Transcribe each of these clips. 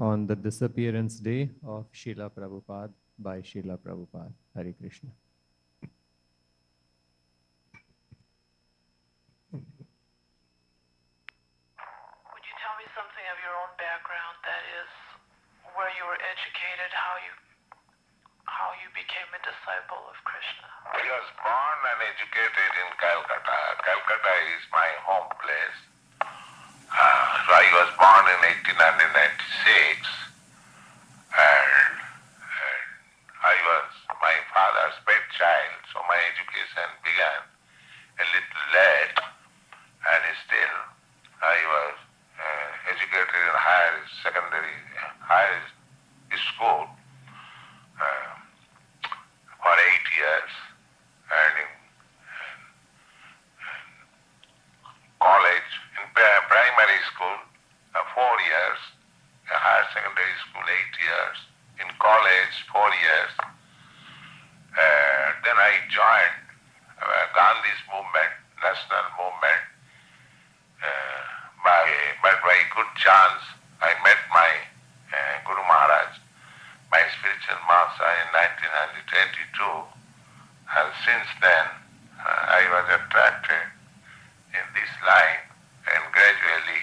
on the disappearance day of Srila Prabhupada by Srila Prabhupada. Hare Krishna. Would you tell me something of your own background, that is, where you were educated, how you became a disciple of Krishna? I was born and educated in Calcutta. Calcutta is my home place. So I was born in 1896, and I was my father's pet child, so my education began a little late, and still I was educated in higher school for 8 years, and in college, in primary school, 4 years, higher secondary school, 8 years, in college, 4 years. Then I joined Gandhi's movement, national movement. But by good chance, I met my Guru Maharaj, my spiritual master, in 1922. And since then, I was attracted in this line, and gradually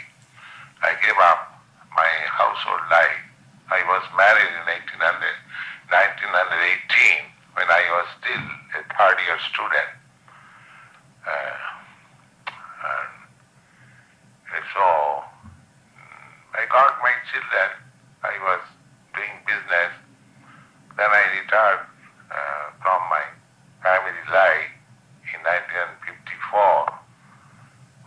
I gave up my household life. I was married in 1918, when I was still a third-year student. And so I got my children. I was doing business. Then I retired from my family life in 1954.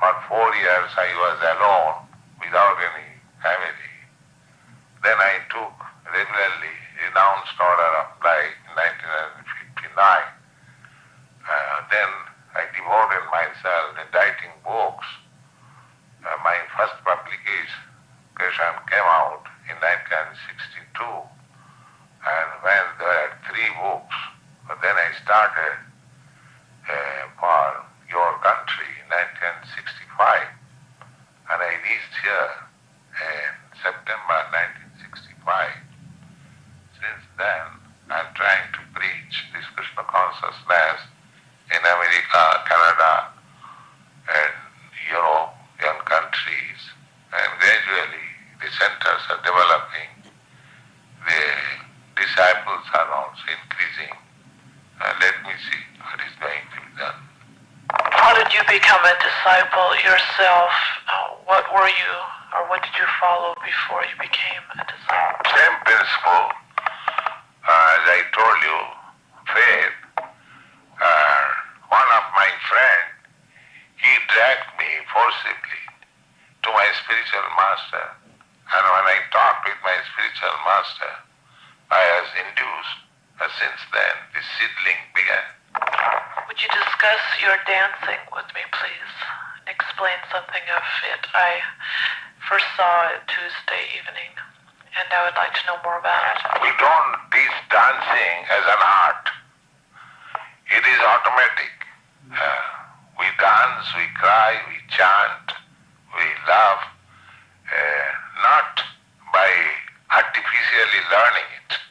For 4 years I was alone, without any family. Then I took regularly renounced order of life in 1959. Then I devoted myself in writing books. My first publication came out in 1962, and when there were 3 books, then I started for Your Country in 1965, and I reached here in September 1965. Since then, I'm trying to preach this Krishna consciousness in America, Canada, and European countries, and gradually the centers are developing, the disciples are also increasing. Let me see what is going to be done. How did you become a disciple yourself? What were you, or what did you follow before you became a disciple? Same principle, as I told you, faith. One of my friends, he dragged me forcibly to my spiritual master, and when I talked with my spiritual master, I was induced. Since then, the seedling began. Would you discuss your dancing with me, please? Explain something of it. I first saw it Tuesday evening, and I would like to know more about it. We don't teach dancing as an art. It is automatic. We dance, we cry, we chant, we laugh, not by artificially learning it.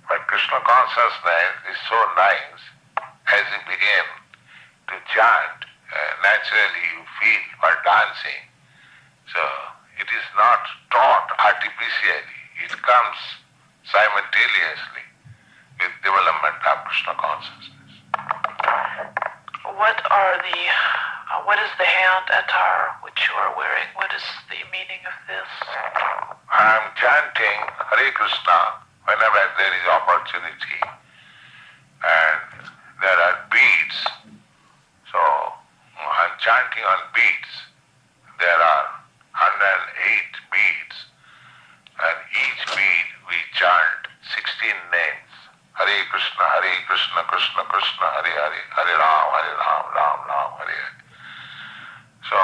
But Krishna consciousness is so nice. As you begin to chant, naturally you feel for dancing. So it is not taught artificially. It comes simultaneously with development of Krishna consciousness. What is the hand attar which you are wearing? What is the meaning of this? I am chanting Hare Krishna whenever there is opportunity, and there are beads. So I'm chanting on beads. There are 108 beads, and each bead we chant 16 names. Hare Krishna, Krishna Krishna, Hare Hare, Hare Ram, Ram Ram, Hare Hare. So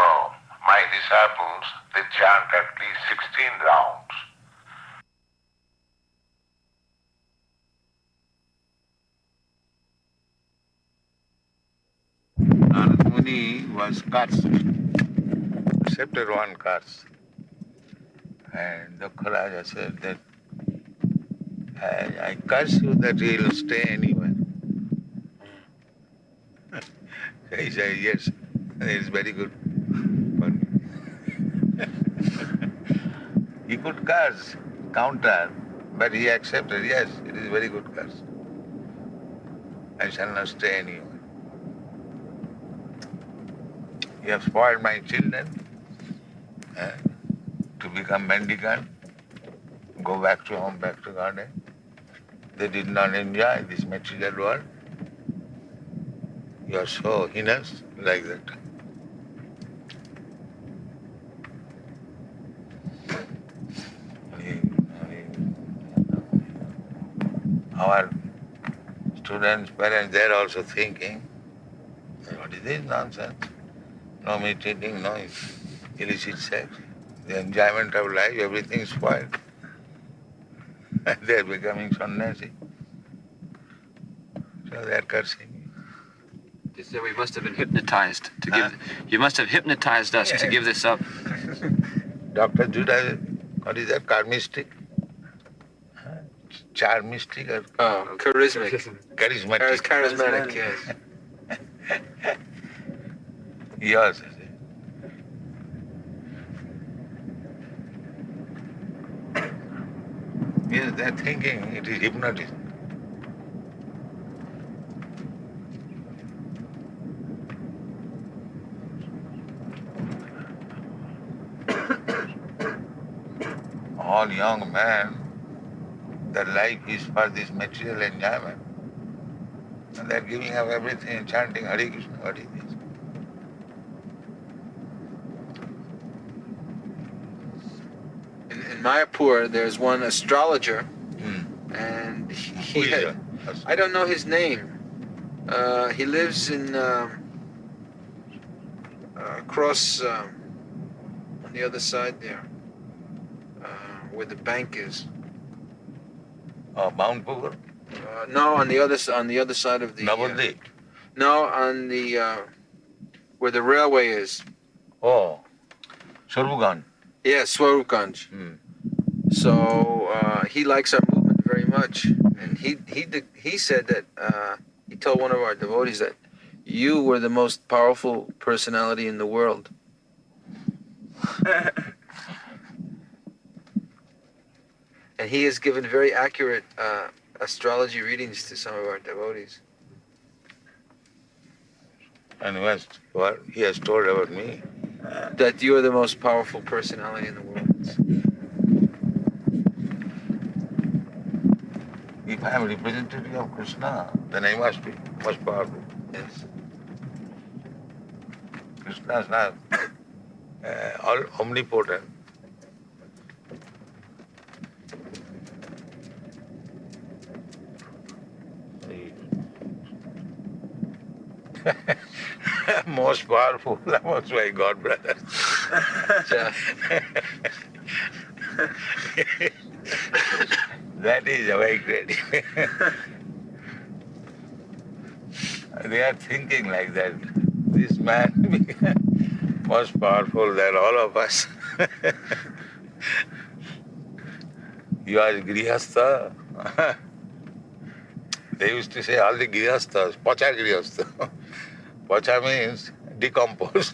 my disciples, they chant at least 16 rounds. Narad Muni was cursed, excepted one curse. And Dukha Raja said that, I curse you that you will stay anywhere. He said, yes, it is very good for me. He could curse, counter, but he accepted, yes, it is very good curse. I shall not stay anywhere. You have spoiled my children to become mendicant, go back to home, back to garden. They did not enjoy this material world. You are so heinous like that. Our students, parents, they are also thinking, what is this nonsense? No meat eating, no illicit sex, the enjoyment of life, everything is spoiled. And they are becoming sannyasi. So they are cursing. They said we must have been hypnotized to give. You must have hypnotized us to give this up. Dr. Judah, what is that? Karmistic? Charmistic or Charismatic. charismatic? Charismatic, yes. Yes. Yes, they are thinking it is hypnotism. All young men, their life is for this material enjoyment. And they are giving up everything and chanting Hare Krishna. What is this? In Mayapur, there's one astrologer, and Who is that? I don't know his name. He lives in across on the other side there, where the bank is. Mount Pugur? No, on the other side of the. Navadvip? No, on the where the railway is. Oh, Sarvugan. Yeah, Swarupganj. So he likes our movement very much, and he said that he told one of our devotees that you were the most powerful personality in the world. And he has given very accurate astrology readings to some of our devotees. And what he has told about me. That you are the most powerful personality in the world. If I am representative of Krishna, then I must be most powerful. Yes. Krishna is not all omnipotent. Most powerful, that's my God brother. That is very great. They are thinking like that. This man most powerful than all of us. You are Grihastha. They used to say all the Grihasthas, Pacha Grihastha. Pacha means decompose.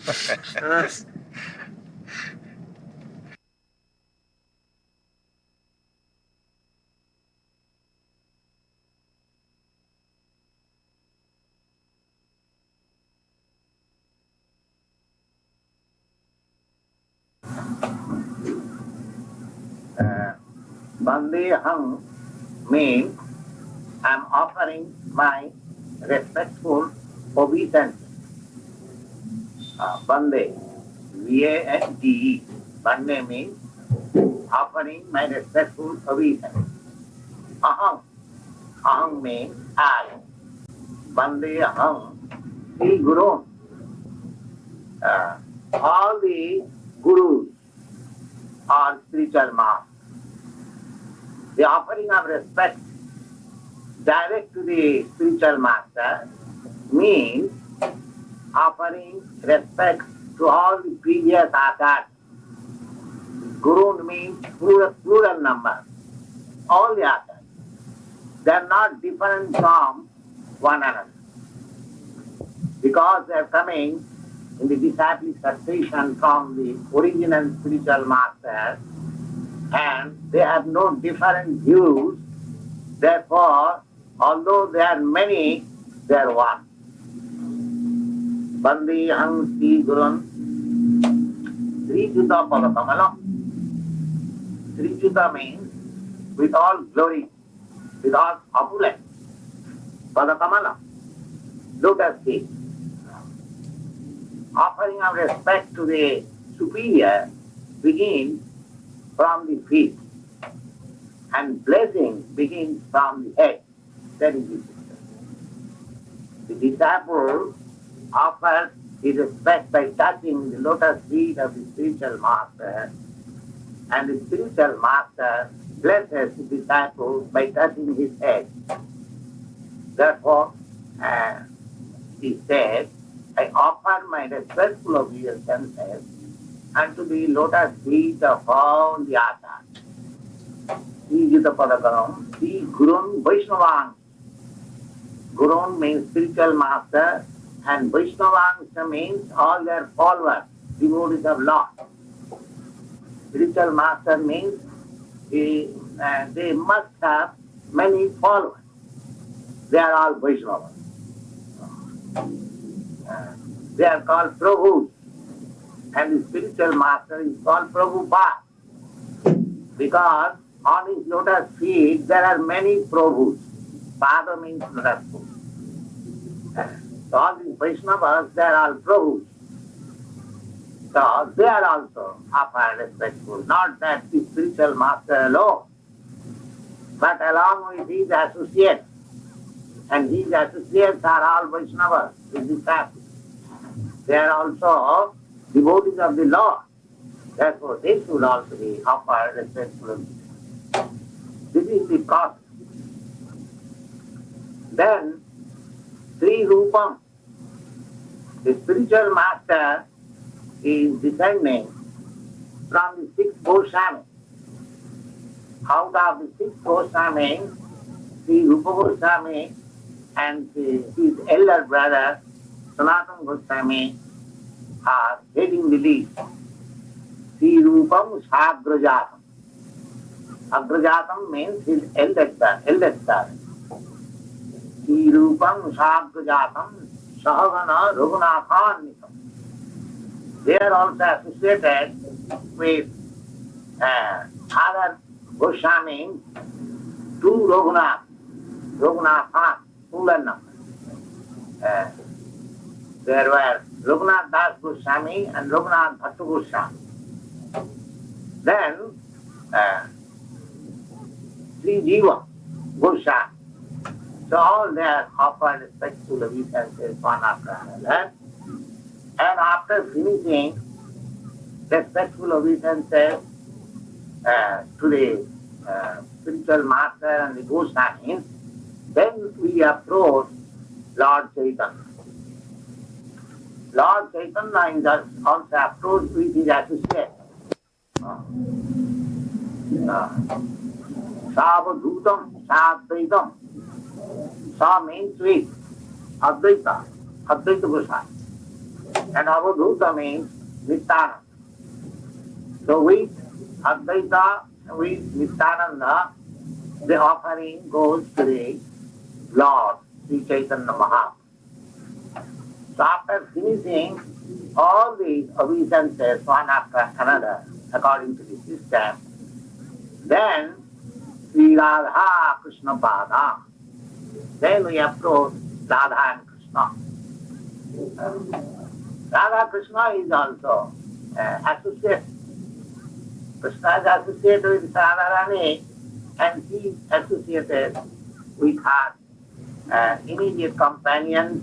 Bandeham means I am offering my respectful obeisance. Bande, V-A-N-D-E. Bande means offering my respectful obeisance. Aham. Aham means I. Bandeham, the Guru. All the gurus are spiritual masters. The offering of respect direct to the spiritual master means offering respect to all the previous acharyas. Guru means plural number. All the others, they are not different from one another. Because they are coming in the disciple succession from the original spiritual master, and they have no different views. Therefore, although there are many, they are one. Bandihang Sri Gurun Sri Juta Padakamala. Sri Juta means with all glory, with all opulence. Padakamala, lotus feet. Offering of respect to the superior begins from the feet, and blessing begins from the head. That is the system. The disciple offers his respect by touching the lotus feet of the spiritual master, and the spiritual master blesses the disciple by touching his head. Therefore, he said, I offer my respectful obeisances unto the lotus feet of all the Atas. Sri Jita Padakaram, Sri Gurun Vaishnavang. Gurun means spiritual master, and Vaishnavang means all their followers, devotees of Lord. Spiritual master means they must have many followers. They are all Vaishnavas. They are called Prabhus, and the spiritual master is called Prabhupada, because on his lotus feet there are many Prabhus. Pada means lotus foot. So all these Vaishnavas, they are all Prabhus. So they are also offered respectful, not that the spiritual master alone, but along with his associates. And these associates are all Vaishnavas, his disciples. They are also devotees of the Lord. Therefore, they should also be offered respectful. This is the process. Then, Sri Rupam, the spiritual master, is descending from the sixth Goswami. Out of the sixth Goswami, Sri Rupa Goswami and his elder brother, Sanatana Goswami, are heading the list. Sri Rupam Sagrajatam. Agrajatam means his eldest son. Sri Rupam Sagrajatam Sahagana Raghunathanikam. They are also associated with other Goswamis, two Raghunathan, plural number. There were Raghunath Das Goswami and Raghunath Bhatta Goswami. Then Sri Jiva Goswami. So all they are offered respectful obeisances one after another. And after finishing respectful obeisances to the spiritual master and the Goswamis, then we approach Lord Chaitanya. Lord Chaitanya is also approached with his associates. Savadhutam, Sadvaitam. Sa means with Advaita Goswami. And Avadhuta means Nityananda. So with Advaita, with Nityananda, the offering goes to the Lord, Sri Chaitanya Mahaprabhu. So after finishing all these obeisances one after another, according to the system, then Sri Radha Krishna Pada. Then we approach Radha and Krishna. Radha Krishna is also associated. Krishna is associated with Radharani, and he is associated with her immediate companions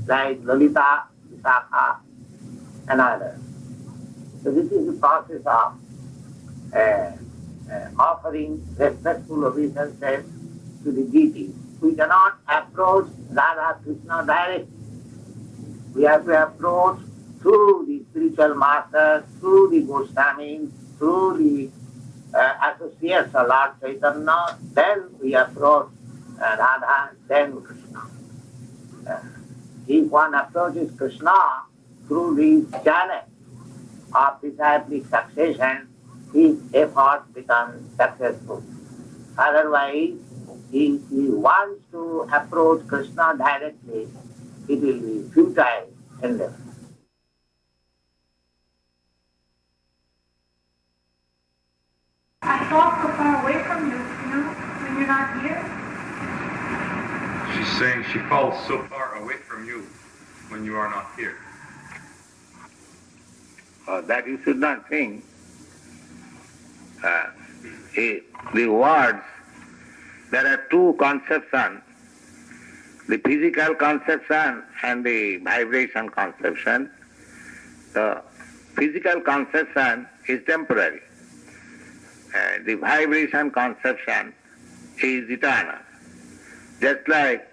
like Lalita, Visakha, and others. So this is the process of offering respectful obeisances to the deity. We cannot approach Radha Krishna directly. We have to approach through the spiritual master, through the Goswamis, through the associates of Lord Chaitanya, then we approach Radha, then Krishna. If one approaches Krishna through the channel of disciplic succession, his effort becomes successful. Otherwise, if he wants to approach Krishna directly, it will be futile endeavor. I thought so far away from you, when you're not here. She's saying she falls so far away from you when you are not here. That you should not think. The words, there are two conceptions, the physical conception and the vibration conception. The physical conception is temporary. The vibration conception is eternal. Just like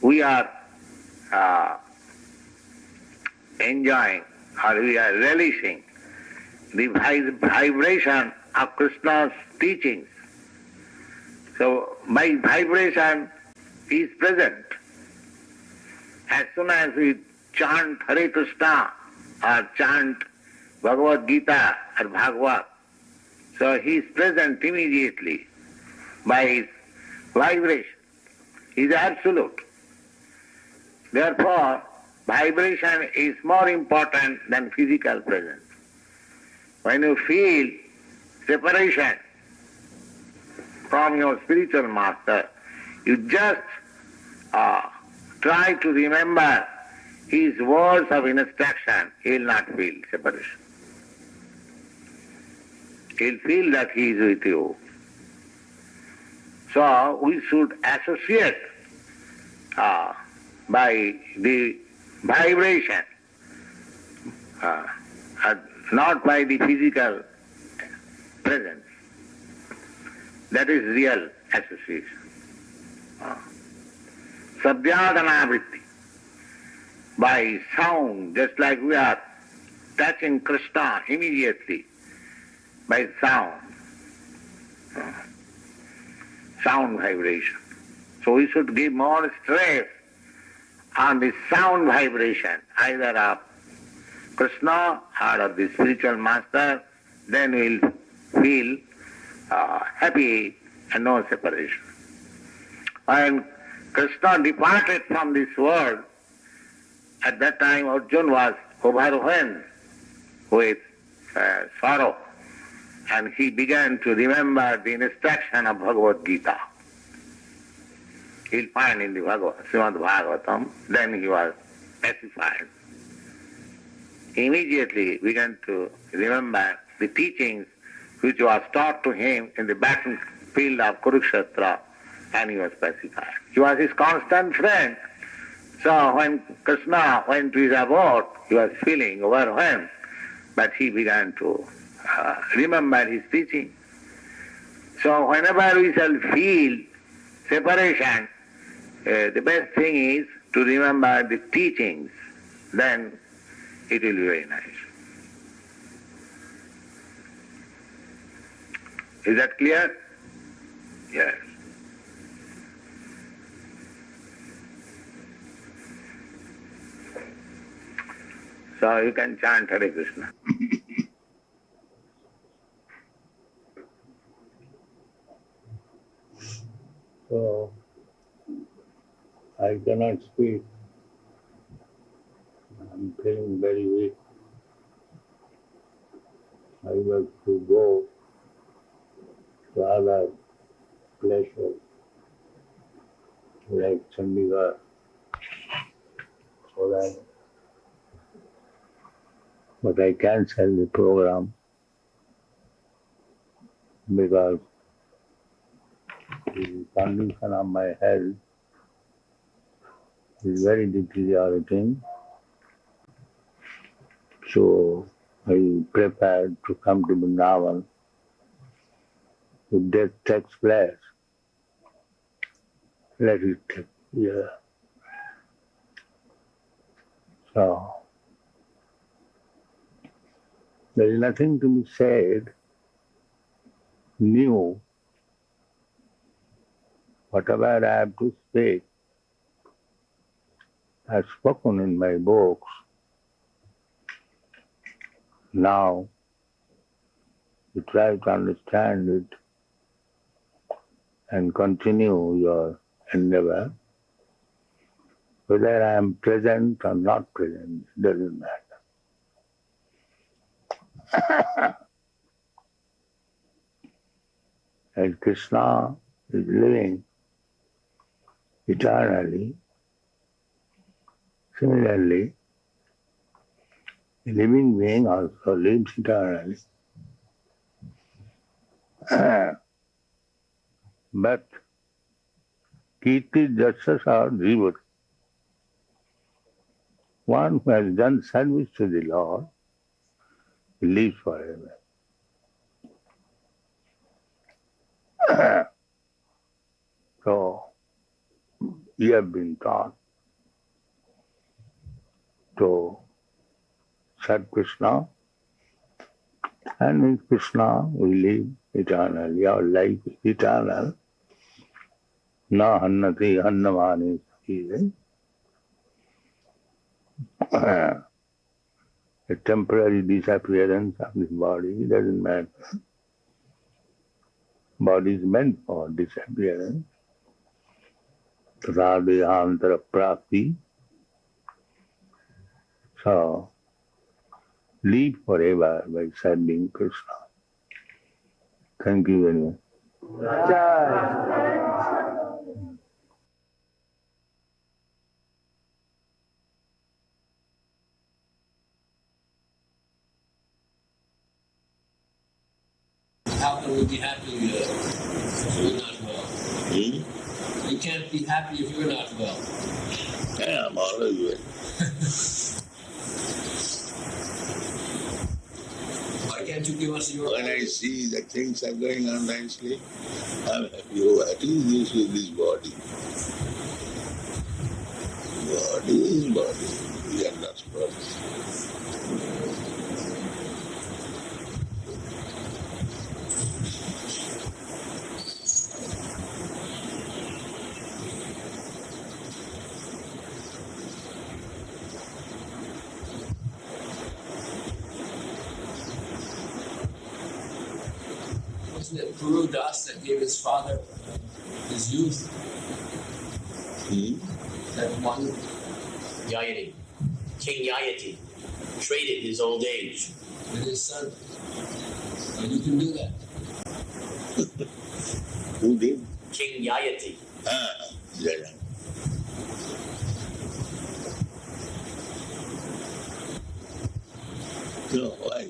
we are enjoying or we are relishing the vibration of Krishna's teachings. So my vibration is present. As soon as we chant Hare Krishna or chant Bhagavad Gita or Bhagavad, so he is present immediately by his vibration. He is absolute. Therefore, vibration is more important than physical presence. When you feel separation from your spiritual master, you just try to remember his words of instruction. He will not feel separation. He will feel that he is with you. So we should associate by the vibration, not by the physical presence. That is real association. Sabhyadana vritti. By sound, just like we are touching Krishna immediately by sound. Sound vibration. So we should give more stress on the sound vibration, either of Krishna or of the spiritual master, then we will feel happy and no separation. When Krishna departed from this world, at that time Arjuna was overwhelmed with sorrow, and he began to remember the instruction of Bhagavad Gita. He'll find in the Srimad Bhagavatam, then he was pacified. He immediately began to remember the teachings which was taught to him in the battlefield of Kurukshetra, and he was pacified. He was his constant friend. So when Krishna went to his abode, he was feeling overwhelmed, but he began to remember his teaching. So whenever we shall feel separation, the best thing is to remember the teachings, then it will be very nice. Is that clear? Yes. So you can chant Hare Krishna. So I cannot speak. I'm feeling very weak. I have to go to other places like Chandigarh, so that, but I cancelled the program because the condition of my health is very deteriorating. So I prepared to come to Vrindavan. If death takes place, let it take, yeah. So there is nothing to be said knew whatever I have to speak, I have spoken in my books. Now you try to understand it and continue your endeavor. Whether I am present or not present, it doesn't matter. As Krishna is living eternally, similarly, a living being also lives eternally. But Kirti Jasasa Jiva, one who has done service to the Lord, he lives forever. So, we have been taught to serve Krishna, and with Krishna we live eternally. Our life is eternal. Na hannati hannamani sakhi. A temporary disappearance of this body doesn't matter. Body is meant for disappearance. Radhayantara prapti. So, live forever by serving Krishna. Thank you very much. How can we be happy if you're not well? You can't be happy if you're not well. Yeah, I'm always well. Why can't you give us your... When I see that things are going on nicely, I'm happy. Oh, at least this with this body. Body is body. We are not body. Wasn't it Guru Das that gave his father his youth? That one? Yayati, King Yayati, traded his old age With his son. And you can do that. Who did? King Yayati. Yeah. No, why?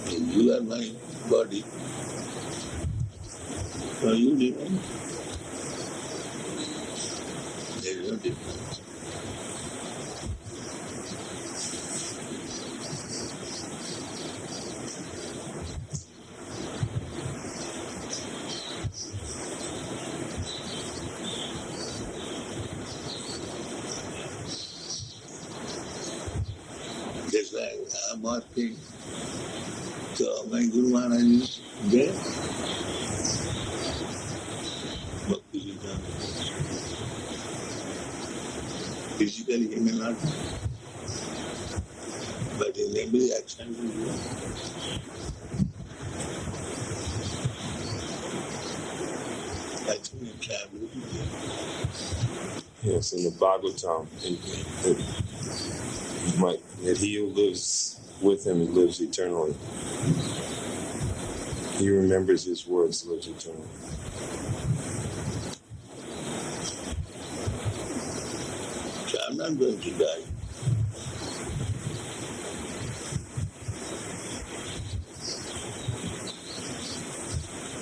You are my body. So you didn't. There is no difference. That's why I'm asking. So my Guru Maharaj is there. Bhaktivedanta. Physically he may not be, but in every action he will. I think in traveling. Yes, in the Bhagavatam, that he who lives with him, he lives eternally. He remembers his words, lives eternally. So I'm not going to die.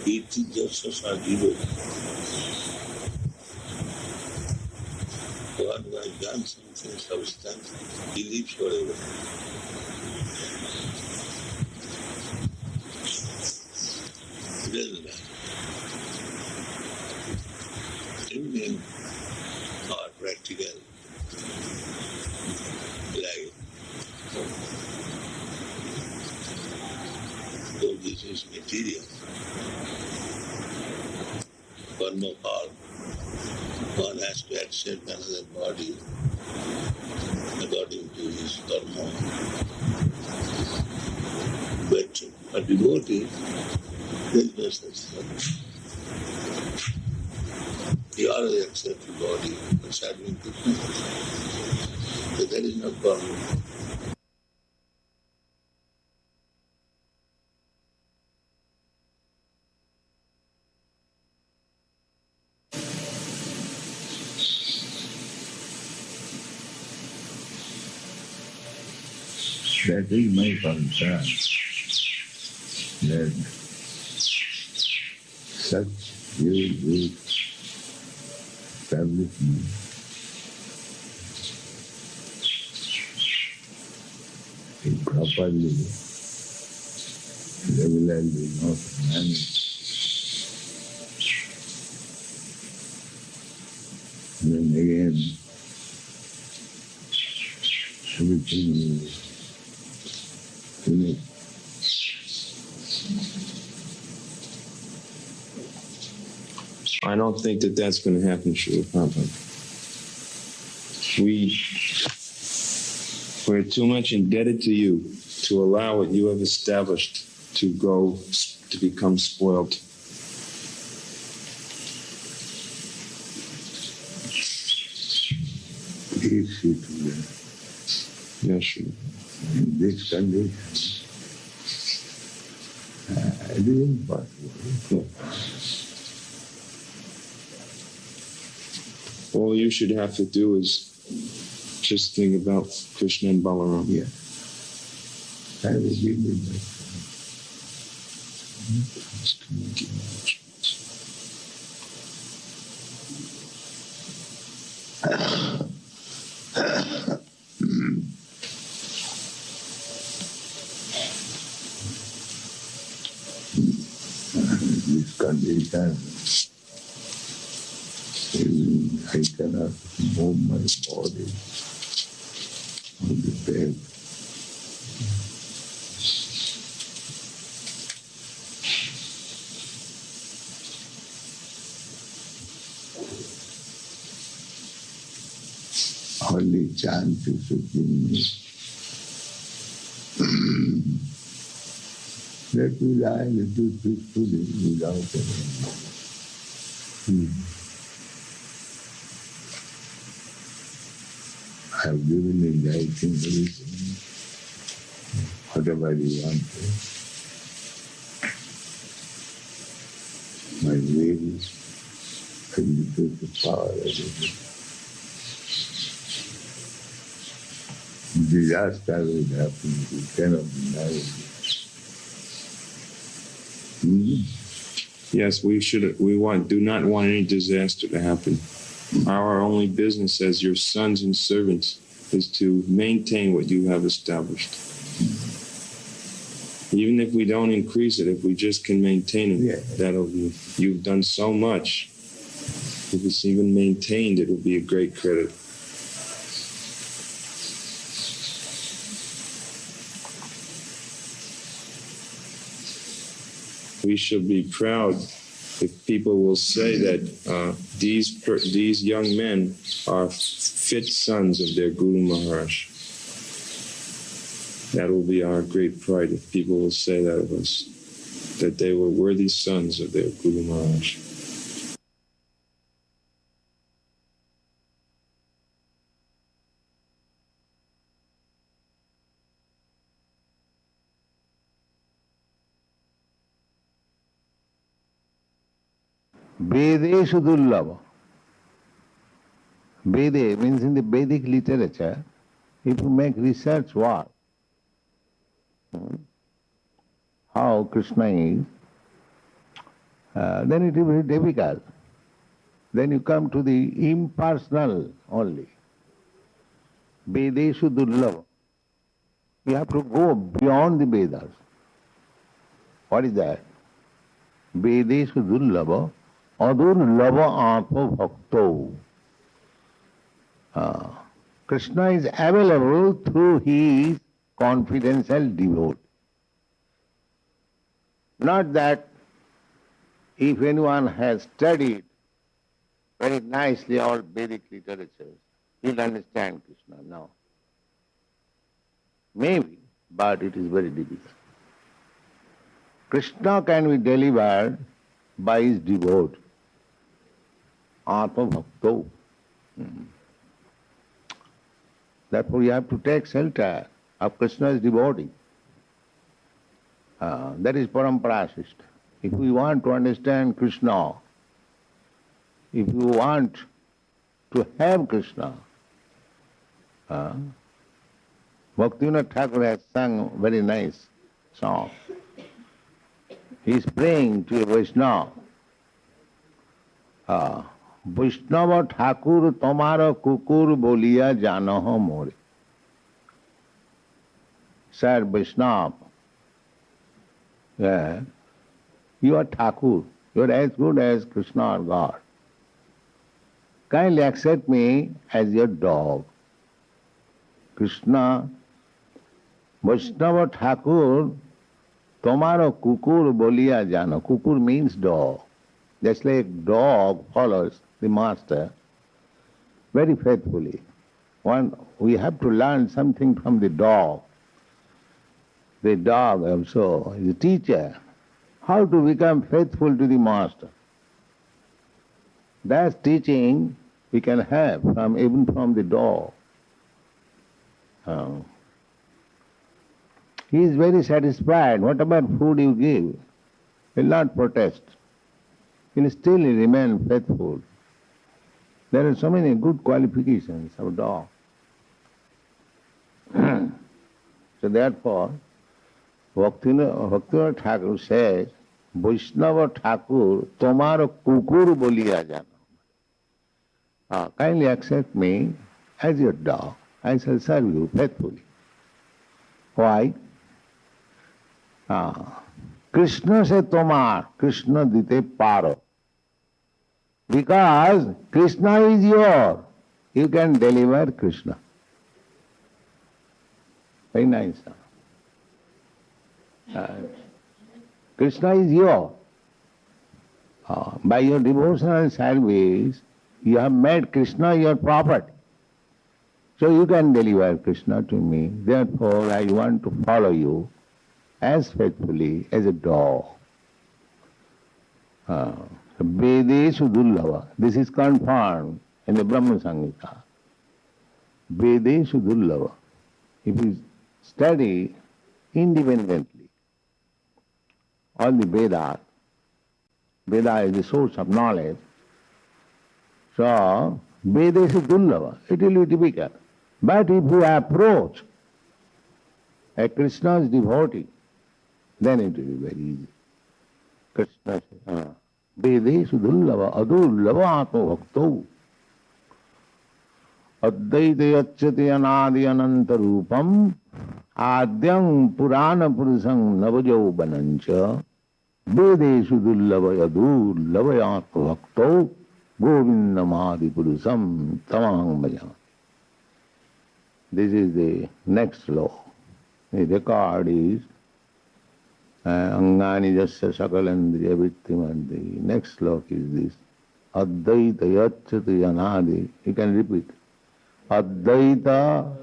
It is just as a hero. One who has done something substantial, he lives forever. It doesn't matter. Everything or practical life. So karma form. One has to accept another body according to his karma. But a devotee, there is no such thing. He already accepts the body for serving people. So there is no problem. That is my concern, that such huge establishment improperly, regularly not managed, then again everything is finished. I don't think that that's going to happen, Srila Prabhupada. We're too much indebted to you to allow what you have established to become spoiled. Please see to that. Yes, Srila. In this condition, it is impossible. All you should have to do is just think about Krishna and Balaram. Yeah. I will give you that. This condition, I cannot move my body on the bed. Only chance you should give me. Let me lie a little peacefully without any. I have given in writing everything, whatever you want to. My will, I will put the power of it. Disaster will happen, you cannot deny it. Yes, do not want any disaster to happen. Our only business as your sons and servants is to maintain what you have established. Even if we don't increase it, if we just can maintain it, that'll be, you've done so much. If it's even maintained, it will be a great credit. We should be proud if people will say that these young men are fit sons of their Guru Maharaj. That will be our great pride if people will say that of us, that they were worthy sons of their Guru Maharaj. Vedeshu dullava. Vede means in the Vedic literature, if you make research work, how Krishna is, then it will be very difficult. Then you come to the impersonal only. Vedeshu dullava. You have to go beyond the Vedas. What is that? Vedeshu dullava. Adurlava apo bhakto. Krishna is available through his confidential devotee. Not that If anyone has studied very nicely all Vedic literatures, he'll understand Krishna now. Maybe, but it is very difficult. Krishna can be delivered by his devotee, Atma Bhakto. Therefore you have to take shelter of Krishna's devotee. That is parampara system. If we want to understand Krishna, if you want to have Krishna, Bhaktivinoda Thakur has sung a very nice song. He is praying to a Vaishnava. Vaishnava Thakur tomara kukur boliya janaho more. Sir Vaishnava, you are Thakur. You are as good as Krishna or God. Kindly accept me as your dog. Krishna, Vaishnava Thakur, tomaro kukur boliya jano. Kukur means dog. Just like dog follows the master very faithfully. We have to learn something from the dog. The dog also is a teacher. How to become faithful to the master. That teaching we can have even from the dog. He is very satisfied. Whatever food you give, he will not protest. He will still remain faithful. There are so many good qualifications of dog. So therefore, Bhaktivinoda Thakur says, Vaishnava Thakur, tomaro kukur boliya jano. Kindly accept me as your dog. I shall serve you faithfully. Why? Krishna se tomar, Krishna dite paro. Because Krishna is yours. You can deliver Krishna. Very nice. Krishna is yours. By your devotional service, you have made Krishna your property. So you can deliver Krishna to me. Therefore, I want to follow you as faithfully as a dog. Vedeshu dullava. This is confirmed in the Brahma Samhita. Vedeshu dullava. If you study independently all the Vedas, Veda is the source of knowledge, so Vedeshu dullava, it will be difficult. But if you approach a Krishna's devotee, then it will be very easy. Krishna Vedeshu dullava adullava atma bhakto advaita yacchati anadi ananta rupam adyam purana purusam navajaubanancha Vedeshu dullava adullava atma bhakto govindamadi purusam tamaham bhajam. This is the next law. The record is Angani jasya sakalandriya vittimandi. Next slok is this. Advaita yacchati anadi. You can repeat. Advaita,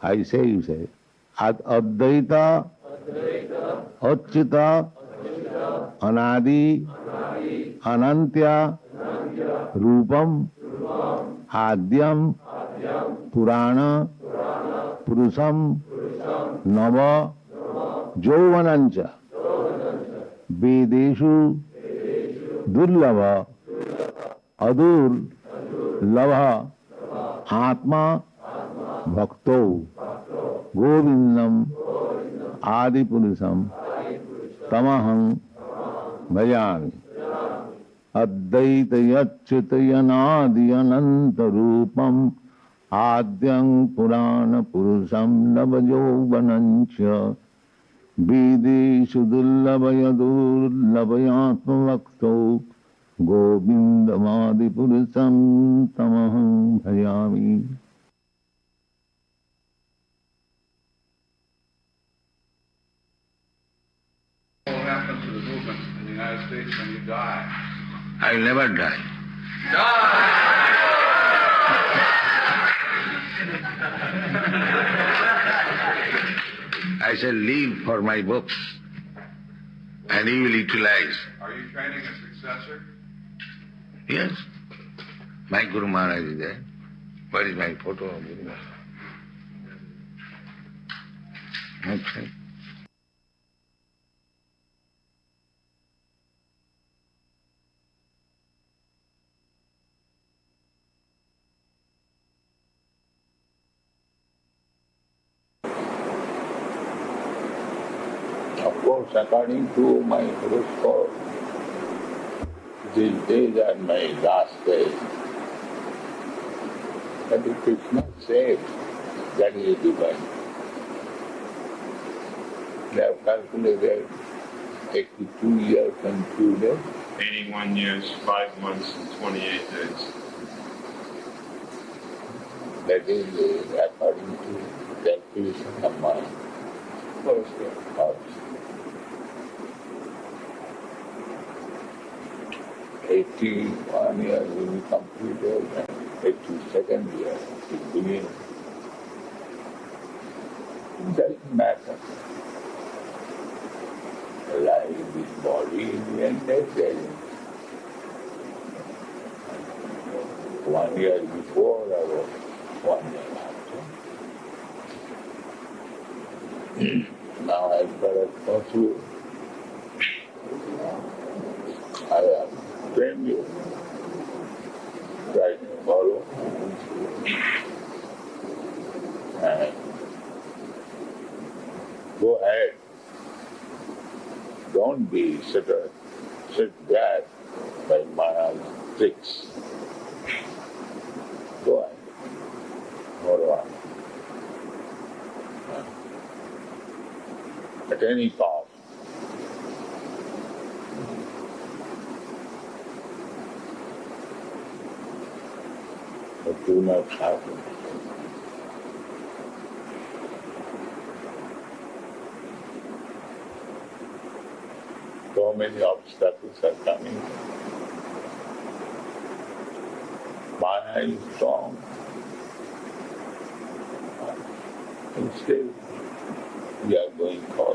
I say, you say. Advaita, acchita, anadi, anantya, rupam, adyam, purana, purusam, nava, Jovanancha Vedeshu Durlava Adur Lava Atma Bhakto Govindam Adipurusam Tamaham Bhajami Advaita Yacchitayanadi Ananta Rupam Adyam Purana Purusam Navajovanancha Vedeshu dullabaya dullabaya atmavakto govindamadi purusam tamaham bhajami. What happened to the movement in the United States when you die. I will never die. I shall live for my books, and he will utilize. Are you training a successor? Yes. My Guru Maharaj is there. Where is my photo of Guru Maharaj? Okay. Of course, according to my horoscope, these days are my last days. But if it's not safe, that is divine. They have calculated 82 years and 2 days. 81 years, 5 months, and 28 days. That is according to calculation of my horoscope. 81 years will be completed and 82nd year will begin. It doesn't matter. Life, this body, in the end, that's it. 1 year before or 1 year after. Now, as far as possible, I have trained you. Try to follow. And go ahead. Don't be sit back by Maya's tricks. Go ahead. Follow on. At any cost. But do not happen. So many obstacles are coming. Maya is strong. And still we are going forward.